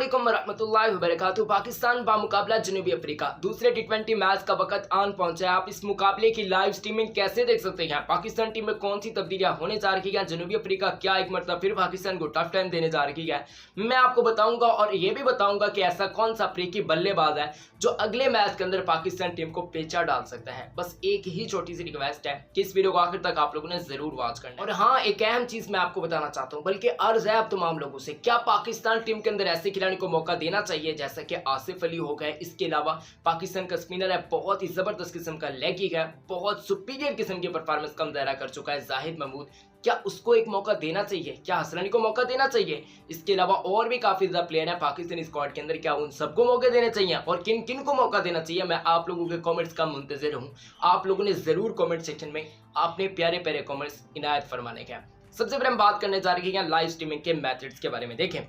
अस्सलामुअलैकुम वरहमतुल्लाहि वबरकातुहू। पाकिस्तान बामुकाबला जनूबी अफ्रीका दूसरे टी20 मैच का वक्त आन पहुंचा है। आप इस मुकाबले की लाइव स्ट्रीमिंग कैसे देख सकते हैं? पाकिस्तान टीम में कौन सी तब्दीलियां होने जा रही हैं? जनूबी अफ्रीका क्या एक मरतबा फिर पाकिस्तान को टफ टाइम देने जा रही है? मैं आपको बताऊंगा और ये भी बताऊंगा कि ऐसा कौन सा अफ्रीकी बल्लेबाज है जो अगले मैच के अंदर पाकिस्तान टीम को पेचा डाल सकता है। बस एक ही छोटी सी रिक्वेस्ट है कि इस वीडियो को आखिर तक आप लोगों ने जरूर वॉच करना है। और हाँ, एक अहम चीज मैं आपको बताना चाहता हूँ, बल्कि अर्ज है आप तमाम लोगों से, क्या पाकिस्तान टीम के अंदर ऐसे खिलाड़ी को मौका देना चाहिए जैसा कि आसिफ अली हो गए। इसके अलावा पाकिस्तान का स्पिनर है, बहुत ही जबरदस्त किस्म का लेगी है, बहुत सुपीरियर किस्म की परफॉर्मेंस का मुजाहरा कर चुका है जाहिद महमूद। क्या उसको एक मौका देना चाहिए? क्या हसन अली को मौका देना चाहिए? इसके अलावा और भी काफी ज्यादा प्लेयर है पाकिस्तानी स्क्वाड के अंदर, क्या उन सबको मौके देने चाहिए और किन किन को मौका देना चाहिए? मैं आप लोगों के कमेंट्स का मुंतजिर हूं। आप लोगों ने जरूर कमेंट सेक्शन में अपने प्यारे प्यारे कमेंट्स इनायत फरमाने का। सबसे पहले हम बात करने जा रहे हैं लाइव स्ट्रीमिंग के मेथड्स के बारे में। देखें,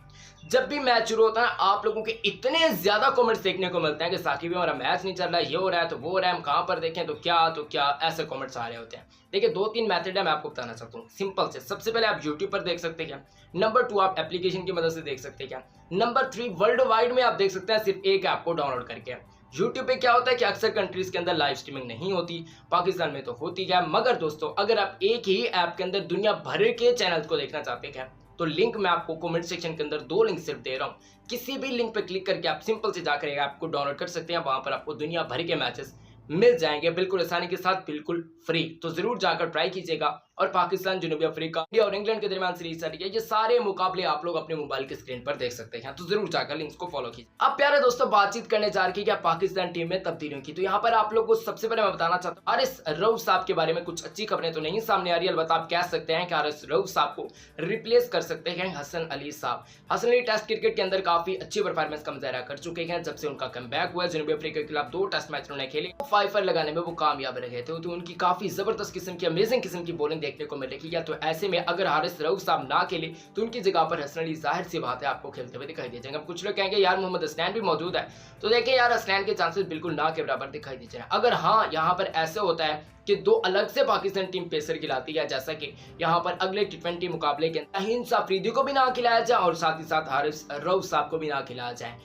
जब भी मैच शुरू होता है आप लोगों के इतने ज्यादा कमेंट्स देखने को मिलते हैं कि साकिब हमारा मैच नहीं चल रहा है, ये हो रहा है तो वो हो रहा है, हम कहां पर देखें तो क्या ऐसे कमेंट्स आ रहे होते हैं। देखिए, 2-3 मेथड है, मैं आपको बताना चाहता हूँ सिंपल से। सबसे पहले आप यूट्यूब पर देख सकते हैं, नंबर 2 आप एप्लीकेशन की मदद से देख सकते हैं, नंबर 3 वर्ल्ड वाइड में आप देख सकते हैं सिर्फ एक ऐप को डाउनलोड करके। यूट्यूब पे क्या होता है कि अक्सर कंट्रीज के अंदर लाइव स्ट्रीमिंग नहीं होती, पाकिस्तान में तो होती है। मगर दोस्तों, अगर आप एक ही ऐप के अंदर दुनिया भर के चैनल्स को देखना चाहते हैं तो लिंक मैं आपको कमेंट सेक्शन के अंदर 2 लिंक सिर्फ दे रहा हूं। किसी भी लिंक पर क्लिक करके आप सिंपल से जाकर ऐप को डाउनलोड कर सकते हैं। वहां पर आपको दुनिया भर के मैचेस मिल जाएंगे बिल्कुल आसानी के साथ, बिल्कुल फ्री। तो जरूर जाकर ट्राई कीजिएगा। और पाकिस्तान, जनूबी अफ्रीका, इंडिया और इंग्लैंड के दरमियान सीरीज चल रही है, ये सारे मुकाबले आप लोग अपने मोबाइल के स्क्रीन पर देख सकते हैं। तो जरूर जाकर लिंक्स को फॉलो कीजिए। अब प्यारे दोस्तों, बातचीत करने जा रही है पाकिस्तान टीम में तब्दीलियों की। तो यहाँ पर आप लोग को सबसे पहले मैं बताना चाहता हूँ, हारिस रऊफ साहब के बारे में कुछ अच्छी खबरें तो नहीं सामने आ रही, अलबत्ता आप कह सकते हैं कि हारिस रऊफ साहब को रिप्लेस कर सकते हैं हसन अली साहब। हसन अली टेस्ट क्रिकेट के अंदर काफी अच्छी परफॉर्मेंस का मुजाहरा कर चुके हैं जब से उनका कमबैक हुआ। जनूबी अफ्रीका के खिलाफ 2 टेस्ट मैच उन्होंने खेले, 5 लगाने में वो कामयाब रहे थे। तो उनकी काफी जबरदस्त किस्म की, अमेजिंग किस्म की बॉलिंग देखने को मिल रही है। तो ऐसे में अगर हारिस रऊफ साहब ना खेले तो उनकी जगह पर हसन अली जाहिर सी बात है आपको खेलते हुए दिखाई दे जाएंगे। अब कुछ लोग कहेंगे यार मोहम्मद हसनैन भी मौजूद है, तो देखें यार, हसनैन के चांसेस बिल्कुल ना के बराबर दिखाई दे जाए। अगर हाँ, यहाँ पर ऐसे होता है कि 2 अलग से पाकिस्तान टीम पेसर खिलाती है, जैसा कि यहाँ पर अगले टी20 मुकाबले के अंदर अफरीदी को भी ना खिलाया जाए और साथ ही साथ हारिस रऊफ साहब को भी ना खिलाया जाए,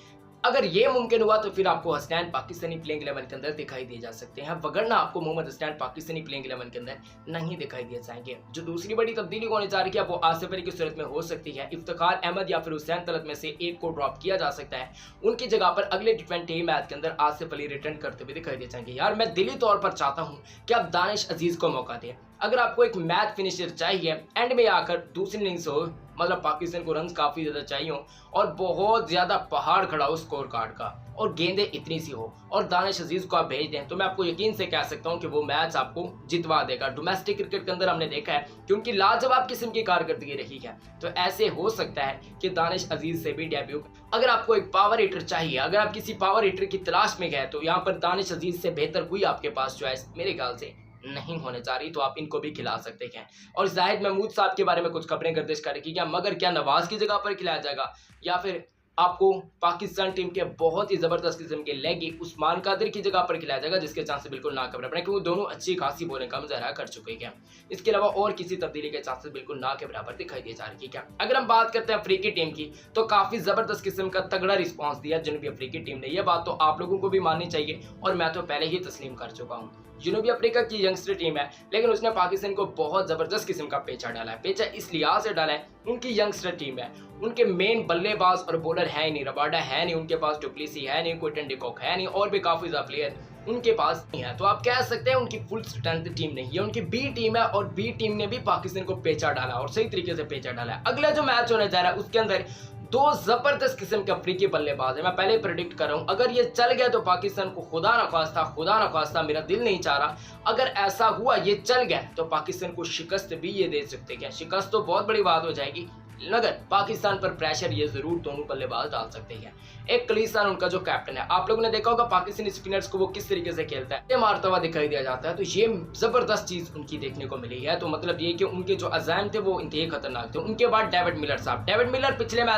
अगर ये मुमकिन हुआ तो फिर आपको हसनैन पाकिस्तानी प्लेइंग 11 के अंदर दिखाई दे जा सकते हैं, वगरना आपको मोहम्मद हसनैन पाकिस्तानी प्लेइंग 11 के अंदर नहीं दिखाई दे जाएंगे। जो दूसरी बड़ी तब्दीली होने जा रही है वो आसिफ अली की सूरत में हो सकती है। इफ्तिखार अहमद या फिर हुसैन तलत में से एक को ड्रॉप किया जा सकता है। उनकी जगह पर अगले टी20 मैच के अंदर आसिफ अली रिटर्न करते हुए दिखाई दे जाएंगे। यार, मैं दिली तौर पर चाहता हूँ कि आप दानिश अजीज को मौका दें। अगर आपको एक मैच फिनिशर चाहिए, एंड में आकर दूसरी इनिंग्स हो, मतलब पाकिस्तान को रन काफी ज्यादा चाहिए हो और बहुत ज्यादा पहाड़ खड़ा हो स्कोर कार्ड का और गेंदें इतनी सी हो और दानिश अजीज को आप भेज दें, तो मैं आपको यकीन से कह सकता हूं कि वो मैच आपको जितवा देगा। डोमेस्टिक क्रिकेट के अंदर हमने देखा है कि उनकी लाजवाब किस्म की कारकर्दगी रही है। तो ऐसे हो सकता है कि दानिश अजीज से भी डेब्यू। अगर आपको एक पावर हिटर चाहिए, अगर आप किसी पावर हिटर की तलाश में गए, तो यहाँ पर दानिश अजीज से बेहतर कोई आपके पास चॉइस मेरे ख्याल से नहीं होने जा रही, तो आप इनको भी खिला सकते हैं। और जाहिद महमूद साहब के बारे में कुछ खबरें गर्दिश कर रही है, मगर क्या नवाज की जगह पर खिलाया जाएगा या फिर आपको पाकिस्तान टीम के बहुत ही जबरदस्त किस्म के लेगी उस्मान कादिर की जगह पर खिलाया जाएगा, जिसके चांसेस बिल्कुल ना के बराबर है, क्योंकि दोनों अच्छी खासी बॉलिंग का मुजाहरा कर चुके हैं। इसके अलावा और किसी तब्दीली के चांसेस बिल्कुल ना के बराबर दिखाई दे जा रही है। अगर हम बात करते हैं अफ्रीकी टीम की, तो काफी जबरदस्त किस्म का तगड़ा रिस्पॉन्स दिया जनूबी अफ्रीकी टीम ने। यह बात तो आप लोगों को भी माननी चाहिए और मैं तो पहले ही तस्लीम कर चुका हूँ। जनूबी अफ्रीका की यंगस्टर टीम है, लेकिन उसने पाकिस्तान को बहुत जबरदस्त किस्म का पेचा डाला है। पेचा इस लिहाज से डाला है, उनकी यंगस्टर टीम है, उनके मेन बल्लेबाज और बॉलर है नहीं, रबाडा है नहीं, उनके पास डुप्लेसी है नहीं, क्विंटन डिकॉक है नहीं, और भी काफी ज्यादा प्लेयर उनके पास नहीं है। तो आप कह सकते हैं उनकी फुल स्ट्रेंथ टीम नहीं है, उनकी बी टीम है और बी टीम ने भी पाकिस्तान को पेचा डाला और सही तरीके से पेचा डाला है। अगला जो मैच होने जा रहा है उसके अंदर 2 जबरदस्त किस्म के अफ्रीकी बल्लेबाज है। मैं पहले प्रेडिक्ट कर रहा हूं, अगर ये चल गया तो पाकिस्तान को खुदा ना खास्ता मेरा दिल नहीं चाह रहा, अगर ऐसा हुआ ये चल गया तो पाकिस्तान को शिकस्त भी ये दे सकते हैं। शिकस्त तो बहुत बड़ी बात हो जाएगी, मगर पाकिस्तान पर प्रेशर ये जरूर दोनों बल्लेबाज डाल सकते हैं। एक खलीसान उनका जो कैप्टन है, आप लोगों ने देखा होगा पाकिस्तानी स्पिनर्स को वो किस तरीके से खेलता है, ये मारता हुआ दिखाई दिया जाता है। तो ये जबरदस्त चीज उनकी देखने को मिली है। तो मतलब ये कि उनके जो अज़ाम थे वो इंतहाई खतरनाक थे। उनके बाद डेविड मिलर साहब, डेविड मिलर पिछले मैच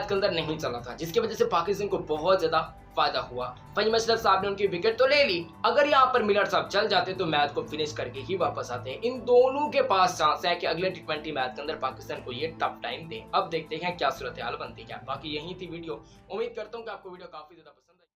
के अंदर नहीं चला था, जिसकी वजह से पाकिस्तान को बहुत ज्यादा फायदा हुआ। वहीं मशरफ साहब ने उनकी विकेट तो ले ली, अगर यहाँ पर मिलर साहब चल जाते तो मैच को फिनिश करके ही वापस आते हैं। इन दोनों के पास चांस है कि अगले टी20 मैच के अंदर पाकिस्तान को ये टफ टाइम दे। अब देखते हैं क्या सूरत हाल बनती है। बाकी यही थी वीडियो, उम्मीद करता हूँ कि आपको वीडियो काफी ज्यादा पसंद